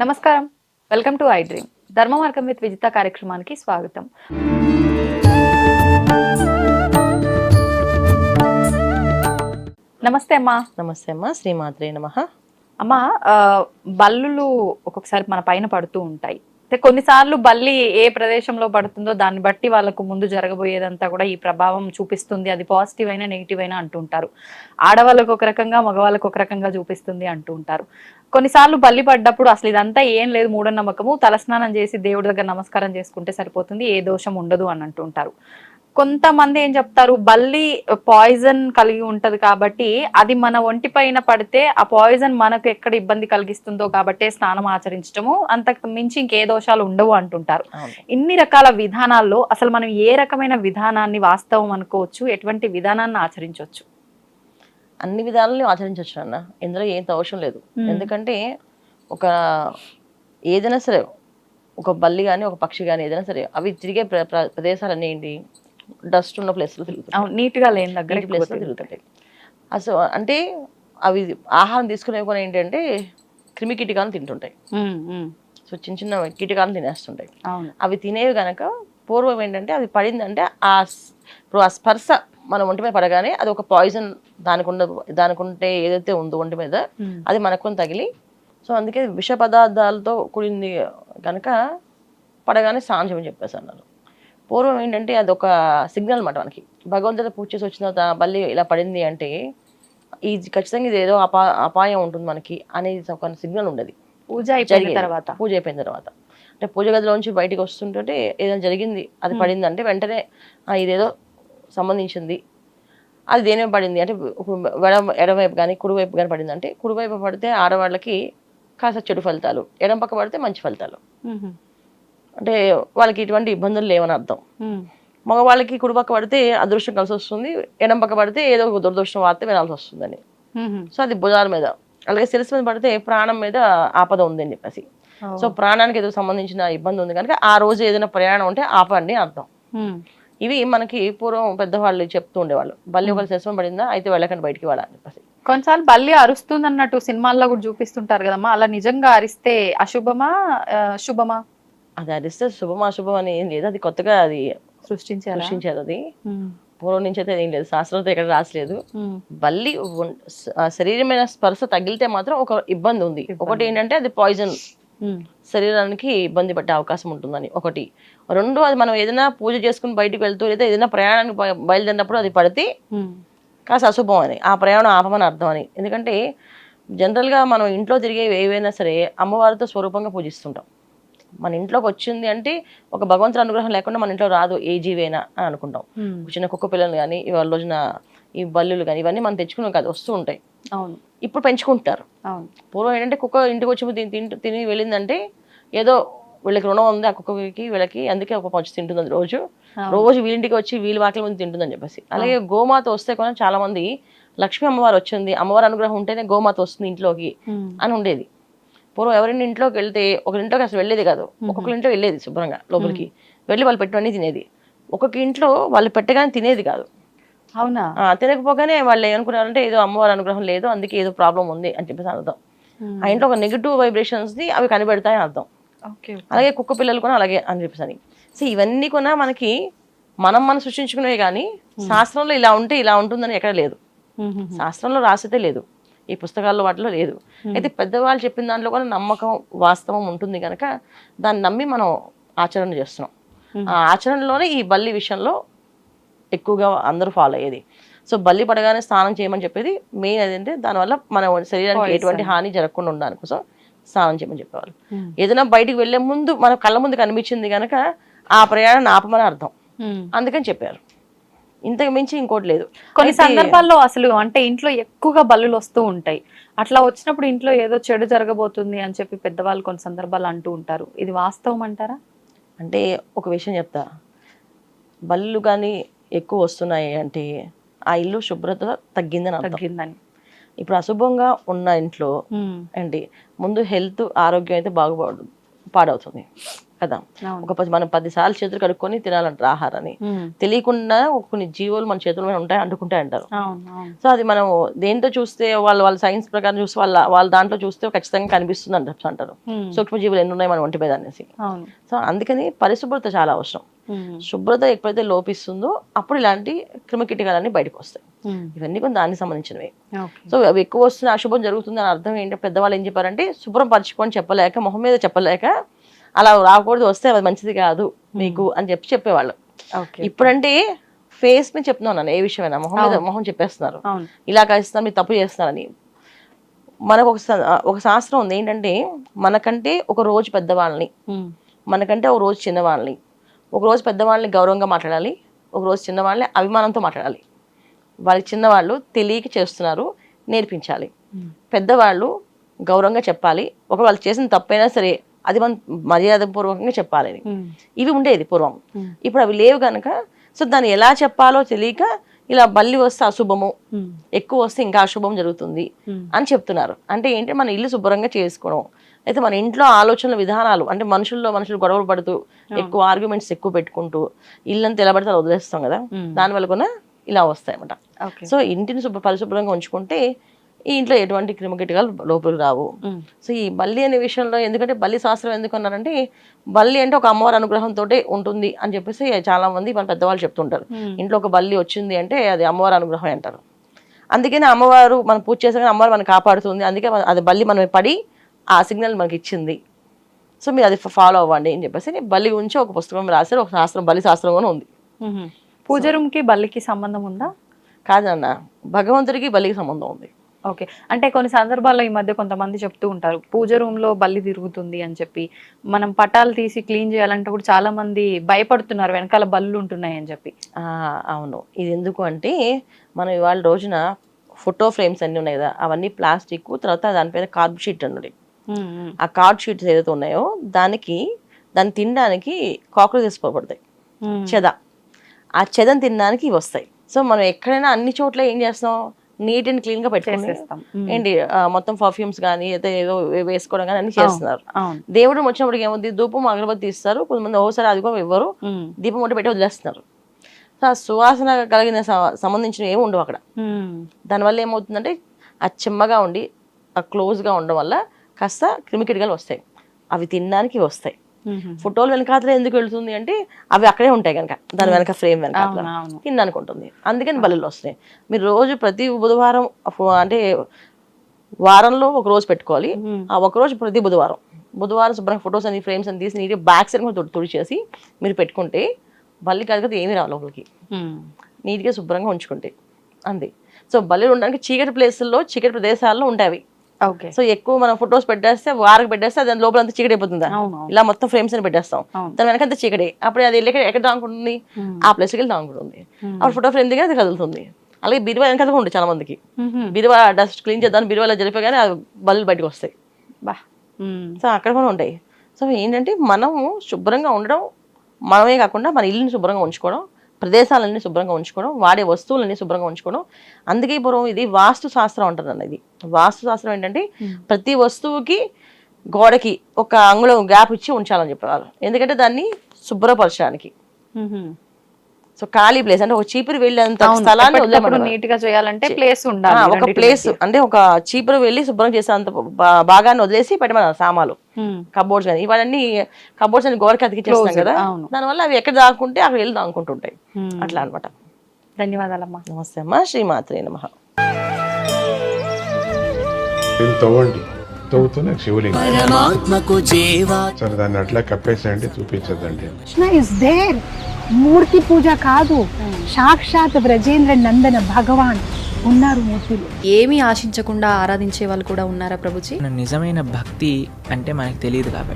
నమస్కారం. Welcome to I dream. ధర్మ మార్గం విత్ విజిత కార్యక్రమానికి స్వాగతం. నమస్తే అమ్మా. నమస్తే అమ్మా, శ్రీమాత్రే నమః. అమ్మా, బల్లులు ఒక్కొక్కసారి మన పైన పడుతూ ఉంటాయి. కొన్నిసార్లు బల్లి ఏ ప్రదేశంలో పడుతుందో దాన్ని బట్టి వాళ్ళకు ముందు జరగబోయేదంతా కూడా ఈ ప్రభావం చూపిస్తుంది. అది పాజిటివ్ అయినా నెగిటివ్ అయినా అంటుంటారు. ఆడవాళ్ళకు ఒక రకంగా, మగవాళ్ళకు ఒక రకంగా చూపిస్తుంది అంటూ ఉంటారు. కొన్నిసార్లు బల్లి పడ్డప్పుడు అసలు ఇదంతా ఏం లేదు, మూఢనమ్మకము, తలస్నానం చేసి దేవుడి దగ్గర నమస్కారం చేసుకుంటే సరిపోతుంది, ఏ దోషం ఉండదు అని అంటుంటారు. కొంతమంది ఏం చెప్తారు, బల్లి పాయిజన్ కలిగి ఉంటది కాబట్టి అది మన ఒంటి పైన పడితే ఆ పాయిజన్ మనకు ఎక్కడ ఇబ్బంది కలిగిస్తుందో కాబట్టి స్నానం ఆచరించడము, అంతకు మించి ఇంకే దోషాలు ఉండవు అంటుంటారు. ఇన్ని రకాల విధానాల్లో అసలు మనం ఏ రకమైన విధానాన్ని వాస్తవం అనుకోవచ్చు, ఎటువంటి విధానాన్ని ఆచరించవచ్చు? అన్ని విధాలను ఆచరించవచ్చు అన్న, ఇందులో ఏం దోషం లేదు. ఎందుకంటే ఒక ఏదైనా సరే, ఒక బల్లి కానీ ఒక పక్షి కానీ ఏదైనా సరే, అవి తిరిగే ప్రదేశాలన్నీ ఏంటి, డస్ట్ ఉన్న ప్లేస్లో తిరుగుతాయి, నీట్గా లేని దగ్గర ప్లేస్లో తిరుగుతాయి. అసలు అంటే అవి ఆహారం తీసుకునే కూడా ఏంటంటే క్రిమి కీటకాలను తింటుంటాయి. సో చిన్న చిన్న కీటకాలను తినేస్తుంటాయి. అవి తినేవి కనుక పూర్వం ఏంటంటే అది పడిందంటే ఇప్పుడు ఆ స్పర్శ మన ఒంటి మీద పడగానే అది ఒక పాయిజన్ దానికుంటే ఏదైతే ఉందో ఒంటి మీద అది మనకు తగిలి, సో అందుకే విష పదార్థాలతో కూడింది కనుక పడగానే స్నానం చేయమని చెప్పేసి అన్నారు. పూర్వం ఏంటంటే అది ఒక సిగ్నల్ అన్నమాట, మనకి భగవంతుడు పూజ చేసి వచ్చిన తర్వాత బల్లి ఇలా పడింది అంటే ఇది ఖచ్చితంగా ఇది ఏదో అపాయం ఉంటుంది మనకి అనేది ఒక సిగ్నల్ ఉండేది. పూజ అయిపోయిన తర్వాత అంటే పూజ గదిలోంచి బయటికి వస్తుంటే ఏదైనా జరిగింది, అది పడింది అంటే వెంటనే ఇదేదో సంబంధించింది, అది దేని పడింది అంటే ఎడమవైపు కానీ కుడివైపు కానీ పడింది అంటే, కుడివైపు పడితే ఆడవాళ్ళకి కాస్త చెడు ఫలితాలు, ఎడం పక్క పడితే మంచి ఫలితాలు, అంటే వాళ్ళకి ఎటువంటి ఇబ్బందులు లేవని అర్థం. మగవాళ్ళకి కుడిపక్క పడితే అదృష్టం కలిసి వస్తుంది, ఎడం పక్క పడితే ఏదో ఒక దురదృష్టం వార్త వినాల్సి వస్తుందని. సో అది భుజాల మీద. అలాగే శిరస్సు మీద పడితే ప్రాణం మీద ఆపద ఉంది అని చెప్పేసి, సో ప్రాణానికి ఏదో సంబంధించిన ఇబ్బంది ఉంది కనుక ఆ రోజు ఏదైనా ప్రయాణం ఉంటే ఆపండి అర్థం. ఇవి మనకి పూర్వం పెద్దవాళ్ళు చెప్తూ ఉండేవాళ్ళు, బల్లి ఒకరి శిరస్సు పడిందా అయితే వెళ్ళకండి బయటికి వాళ్ళ అని చెప్పేసి. కొన్నిసార్లు బల్లి అరుస్తుంది అన్నట్టు సినిమాల్లో కూడా చూపిస్తుంటారు కదమ్మా, అలా నిజంగా అరిస్తే అశుభమా శుభమా? అది అరిస్తే శుభమా అశుభం అని ఏం లేదు, అది కొత్తగా అది సృష్టించారు. అది పూర్వం నుంచి అయితే ఏం లేదు, శాస్త్రంతో ఎక్కడ రాసలేదు. బల్లి శరీరమైన స్పర్శ తగిలితే మాత్రం ఒక ఇబ్బంది ఉంది. ఒకటి ఏంటంటే అది పాయిజన్, శరీరానికి ఇబ్బంది పట్టే అవకాశం ఉంటుందని ఒకటి. రెండు, అది మనం ఏదైనా పూజ చేసుకుని బయటకు వెళ్తూ లేదా ఏదైనా ప్రయాణానికి బయలుదేరినప్పుడు అది పడితే కాస్త అశుభం అని, ఆ ప్రయాణం ఆపమని అర్థం అని. ఎందుకంటే జనరల్గా మనం ఇంట్లో తిరిగే ఏవైనా సరే అమ్మవారితో స్వరూపంగా పూజిస్తుంటాం. మన ఇంట్లోకి వచ్చింది అంటే ఒక భగవంతుడి అనుగ్రహం లేకుండా మన ఇంట్లో రాదు ఏ జీవైనా అని అనుకుంటాం. చిన్న కుక్క పిల్లలు కానీ ఇవాళ రోజున ఈ బల్లులు కానీ ఇవన్నీ మనం తెచ్చుకున్నాం కాదు, వస్తూ ఉంటాయి. ఇప్పుడు పెంచుకుంటారు. పూర్వం ఏంటంటే కుక్క ఇంటికి వచ్చి తిని వెళ్ళిందంటే ఏదో వీళ్ళకి రుణం ఉంది ఆ కుక్కకి వీళ్ళకి, అందుకే ఒక పంచి తింటుంది రోజు వీళ్ళింటికి వచ్చి వీళ్ళ వాకిల ముందు తింటుందని చెప్పేసి. అలాగే గోమాత వస్తే కూడా చాలా మంది లక్ష్మీ అమ్మవారు వచ్చింది, అమ్మవారి అనుగ్రహం ఉంటేనే గోమాత వస్తుంది ఇంట్లోకి అని ఉండేది. పూర్వం ఎవరైనా ఇంట్లోకి వెళ్తే ఒకరింట్లోకి అసలు వెళ్ళేది కాదు, ఒక్కొక్కరి ఇంట్లో వెళ్ళేది శుభ్రంగా లోపలికి వెళ్ళి వాళ్ళు పెట్టినవన్నీ తినేది. ఒక్కొక్క ఇంట్లో వాళ్ళు పెట్టగానే తినేది కాదు. అవునా? తినకపోగానే వాళ్ళు ఏమనుకున్నారంటే ఏదో అమ్మవారి అనుగ్రహం లేదు అందుకే ఏదో ప్రాబ్లం ఉంది అని చెప్పేసి అర్థం. ఆ ఇంట్లో ఒక నెగిటివ్ వైబ్రేషన్స్ ని అవి కనిపెడతాయని అర్థం. అలాగే కుక్క పిల్లలు కూడా అలాగే అని చెప్పేసి అని. సో ఇవన్నీ కూడా మనకి మనం సృష్టించుకునేవి కానీ శాస్త్రంలో ఇలా ఉంటే ఇలా ఉంటుందని ఎక్కడ లేదు, శాస్త్రంలో రాసితే లేదు, ఈ పుస్తకాల్లో వాటిలో లేదు. అయితే పెద్దవాళ్ళు చెప్పిన దాంట్లో కూడా నమ్మకం వాస్తవం ఉంటుంది కనుక దాన్ని నమ్మి మనం ఆచరణ చేస్తున్నాం. ఆ ఆచరణలోనే ఈ బల్లి విషయంలో ఎక్కువగా అందరూ ఫాలో అయ్యేది. సో బల్లి పడగానే స్నానం చేయమని చెప్పేది మెయిన్ అదేంటే దానివల్ల మన శరీరానికి ఎటువంటి హాని జరగకుండా ఉండడానికి కోసం స్నానం చేయమని చెప్పేవాళ్ళు. ఏదైనా బయటికి వెళ్లే ముందు మన కళ్ళ ముందు కనిపించింది కనుక ఆ ప్రయాణాన్ని ఆపమని అర్థం, అందుకని చెప్పారు. ఇంతకు మించి ఇంకోటి లేదు. కొన్ని సందర్భాల్లో అసలు అంటే ఇంట్లో ఎక్కువగా బల్లులు వస్తూ ఉంటాయి, అట్లా వచ్చినప్పుడు ఇంట్లో ఏదో చెడు జరగబోతుంది అని చెప్పి పెద్దవాళ్ళు కొన్ని సందర్భాలు అంటూ ఉంటారు. ఇది వాస్తవం అంటారా? అంటే ఒక విషయం చెప్తా, బల్లులు కానీ ఎక్కువ వస్తున్నాయి అంటే ఆ ఇల్లు శుభ్రత తగ్గిందని. ఇప్పుడు అశుభంగా ఉన్న ఇంట్లో ఏంటి ముందు హెల్త్ ఆరోగ్యం అయితే పాడవుతుంది కదా. మనం 10 సార్లు చేతులు కడుక్కొని తినాలంటారు ఆహారాన్ని. తెలియకుండా కొన్ని జీవులు మన చేతుల మీద ఉంటాయి, అంటుకుంటాయి అంటారు. సో అది మనం దేంతో చూస్తే వాళ్ళ సైన్స్ ప్రకారం చూస్తే వాళ్ళ దాంట్లో చూస్తే ఖచ్చితంగా కనిపిస్తుంది అంటారు సూక్ష్మజీవులు ఎన్ని ఉన్నాయి మన ఒంటి మీద అనేసి. సో అందుకని పరిశుభ్రత చాలా అవసరం. శుభ్రత ఎప్పుడైతే లోపిస్తుందో అప్పుడు ఇలాంటి క్రిమికీటకాలన్నీ బయటకు వస్తాయి. ఇవన్నీ కొన్ని దానికి సంబంధించినవి. సో అవి ఎక్కువ వస్తున్న అశుభం జరుగుతుంది అని అర్థం ఏంటంటే పెద్దవాళ్ళు ఏం చెప్పారంటే శుభ్రం పరచుకొని చెప్పలేక, మొహం మీద చెప్పలేక, అలా రాకూడదు, వస్తే అది మంచిది కాదు మీకు అని చెప్పేవాళ్ళు. ఇప్పుడంటే ఫేస్ మీద చెప్తున్నాను ఏ విషయమైనా మొహం మీద మొహం చెప్పేస్తున్నారు, ఇలా కలిస్తున్నారు, మీరు తప్పు చేస్తున్నారని. మనకు ఒక శాస్త్రం ఉంది ఏంటంటే మనకంటే ఒక రోజు పెద్దవాళ్ళని, మనకంటే ఒక రోజు చిన్నవాళ్ళని, ఒక రోజు పెద్దవాళ్ళని గౌరవంగా మాట్లాడాలి, ఒక రోజు చిన్నవాళ్ళని అభిమానంతో మాట్లాడాలి. వాళ్ళకి చిన్నవాళ్ళు తెలియక చేస్తున్నారు, నేర్పించాలి. పెద్దవాళ్ళు గౌరవంగా చెప్పాలి, ఒక వాళ్ళు చేసిన తప్పైనా సరే అది మనం మర్యాదపూర్వకంగా చెప్పాలి. ఇవి ఉండేది పూర్వం. ఇప్పుడు అవి లేవు కనుక సో దాన్ని ఎలా చెప్పాలో తెలియక ఇలా బల్లి వస్తే అశుభము, ఎక్కువ వస్తే ఇంకా అశుభం జరుగుతుంది అని చెప్తున్నారు. అంటే ఏంటి, మన ఇల్లు శుభ్రంగా చేసుకోవడం. అయితే మన ఇంట్లో ఆలోచనల విధానాలు అంటే మనుషులు గొడవలు పడుతూ ఎక్కువ ఆర్గ్యుమెంట్స్ ఎక్కువ పెట్టుకుంటూ ఇల్లంతా ఎలా పడితే వదిలేస్తాం కదా, దానివల్ల కూడా ఇలా వస్తాయి అన్నమాట. సో ఇంటిని పరిశుభ్రంగా ఉంచుకుంటే ఈ ఇంట్లో ఎటువంటి క్రిమికీటకాలు లోపలికి రావు. సో ఈ బల్లి అనే విషయంలో ఎందుకంటే బల్లి శాస్త్రం ఎందుకు అన్నారంటే బల్లి అంటే ఒక అమ్మవారి అనుగ్రహంతో ఉంటుంది అని చెప్పేసి చాలా మంది మన పెద్దవాళ్ళు చెప్తుంటారు. ఇంట్లో ఒక బల్లి వచ్చింది అంటే అది అమ్మవారి అనుగ్రహం అంటారు. అందుకని అమ్మవారు మనం పూజ చేసాక అమ్మవారు మనం కాపాడుతుంది. అందుకే అది బల్లి మనం పడి ఆ సిగ్నల్ మనకి ఇచ్చింది. సో మీరు అది ఫాలో అవ్వండి అని చెప్పేసి బల్లి గురించి ఒక పుస్తకం రాశారు, ఒక శాస్త్రం బల్లి శాస్త్రం కూడా ఉంది. పూజ రూమ్కి బల్లికి సంబంధం ఉందా? కాదన్న, భగవంతుడికి బల్లికి సంబంధం ఉంది. ఓకే, అంటే కొన్ని సందర్భాల్లో ఈ మధ్య కొంతమంది చెప్తూ ఉంటారు పూజ రూమ్ లో బల్లి తిరుగుతుంది అని చెప్పి. మనం పటాలు తీసి క్లీన్ చేయాలంటే కూడా చాలా మంది భయపడుతున్నారు, వెనకాల బల్లు ఉంటున్నాయి అని చెప్పి. అవును, ఇది ఎందుకు అంటే మనం ఇవాళ రోజున ఫోటో ఫ్రేమ్స్ అన్ని ఉన్నాయి కదా, అవన్నీ ప్లాస్టిక్, తర్వాత దానిపైన కార్డ్ షీట్ అన్నది. ఆ కార్డ్ షీట్స్ ఏదైతే ఉన్నాయో దాన్ని తినడానికి కాక్రోచెస్ పడతాయి, చెద. ఆ చెదని తినడానికి ఇవి వస్తాయి. సో మనం ఎక్కడైనా అన్ని చోట్ల ఏం చేస్తాం, నీట్ అండ్ క్లీన్ గా పెట్టుకుంటాం ఏంటి, మొత్తం పర్ఫ్యూమ్స్ కానీ ఏదో వేసుకోవడం కానీ అన్ని చేస్తున్నారు. దేవుడు వచ్చినప్పటికి ఏముంది, ధూపం అగరబత్తి ఇస్తారు, కొంతమంది ఓసారి అది కూడా ఇవ్వరు, దీపం ఒకటి పెట్టి వదిలేస్తున్నారు. సో ఆ సువాసన కలిగిన సంబంధించిన ఏమి ఉండవు అక్కడ. దానివల్ల ఏమవుతుందంటే ఆ చెమ్మగా ఉండి ఆ క్లోజ్గా ఉండడం వల్ల కాస్త క్రిమికీటకాలు వస్తాయి, అవి తినడానికి వస్తాయి. ఫోటోలు వెనకాతలే ఎందుకు వెళ్తుంది అంటే అవి అక్కడే ఉంటాయి కనుక, దాని వెనక ఫ్రేమ్ వెనకాల తినడానికి ఉంటుంది, అందుకని బల్లులు వస్తాయి. మీరు రోజు ప్రతి బుధవారం అంటే వారంలో ఒక రోజు పెట్టుకోవాలి. ఆ ఒక రోజు ప్రతి బుధవారం శుభ్రంగా ఫొటోస్ అని ఫ్రేమ్స్ అని తీసి నీట్గా బ్యాక్ సైడ్ కూడా తుడిచేసి మీరు పెట్టుకుంటే బల్లి కాదు ఏమీ రావు లోపలికి, నీట్గా శుభ్రంగా ఉంచుకుంటే అంతే. సో బల్లులు ఉండడానికి చీకటి ప్రదేశాల్లో ఉంటాయి. సో ఎక్కువ మనం ఫొటోస్ పెట్టేస్తే వారికి పెట్టేస్తే దాని లోపల అంతా చీకటి అయిపోతుంది. ఇలా మొత్తం ఫ్రేమ్స్ అని పెట్టేస్తాం, దాని వెనకంతా చీకటి. అప్పుడు అది ఎక్కడ దాంకుంటుంది, ఆ ప్లేస్కి వెళ్ళి దాంకుంటుంది. అప్పుడు ఫోటో ఫ్రేమ్ దగ్గర అది కదులుతుంది. అలాగే బీరువా వెనక ఉంటుంది చాలా మందికి, బీరువా డస్ట్ క్లీన్ చేద్దాం బీరువాలో జరిపోగానే ఆ బల్లులు బయటకు వస్తాయి. సో అక్కడ కూడా ఉంటాయి. సో ఏంటంటే మనము శుభ్రంగా ఉండడం, మనమే కాకుండా మన ఇల్లుని శుభ్రంగా ఉంచుకోవడం, ప్రదేశాలన్నీ శుభ్రంగా ఉంచుకోవడం, వాడే వస్తువులన్నీ శుభ్రంగా ఉంచుకోవడం. అందుకే పూర్వం ఇది వాస్తు శాస్త్రం అంటారు. ఇది వాస్తు శాస్త్రం ఏంటంటే ప్రతి వస్తువుకి గోడకి ఒక అంగుళం గ్యాప్ ఇచ్చి ఉంచాలని చెప్పేవారు. ఎందుకంటే దాన్ని శుభ్రపరచడానికి. సో ఖాళీ ప్లేస్ అంటే ఒక చీపురు వెళ్ళేంత స్థలాన్ని నీట్ గా చేయాలంటే ప్లేస్ ఉండాలి. ఒక ప్లేస్ అంటే ఒక చీపురు వెళ్ళి శుభ్రం చేసేంత భాగాన్ని వదిలేసి పెట్టమన్నారు సామాలు, కబోర్డ్స్ కానీ. ఇవన్నీ కబోర్డ్స్ అని గోడకి అతికిచ్చేస్తాం కదా, దానివల్ల అవి ఎక్కడ దాక్కుంటే అక్కడ వెళ్ళి దాక్కుంటుంటాయి. అట్లా అనమాట. ధన్యవాదాలమ్మా. నమస్తే అమ్మా. శ్రీమాత్రే నమః. తవ్వుతూనే శివలింగం. సరే దాన్ని అట్లా కప్పేసేయండి, చూపించదండి. Krishna is there. మూర్తి పూజ కాదు, సాక్షాత్ బ్రజేంద్ర నందన భగవాన్ ఉన్నారు మూర్తిలో. ఏమీ ఆశించకుండా ఆరాధించే వాళ్ళు కూడా ఉన్నారా ప్రభుజీ? నిజమైన భక్తి అంటే మనకు తెలియదు కాబట్టి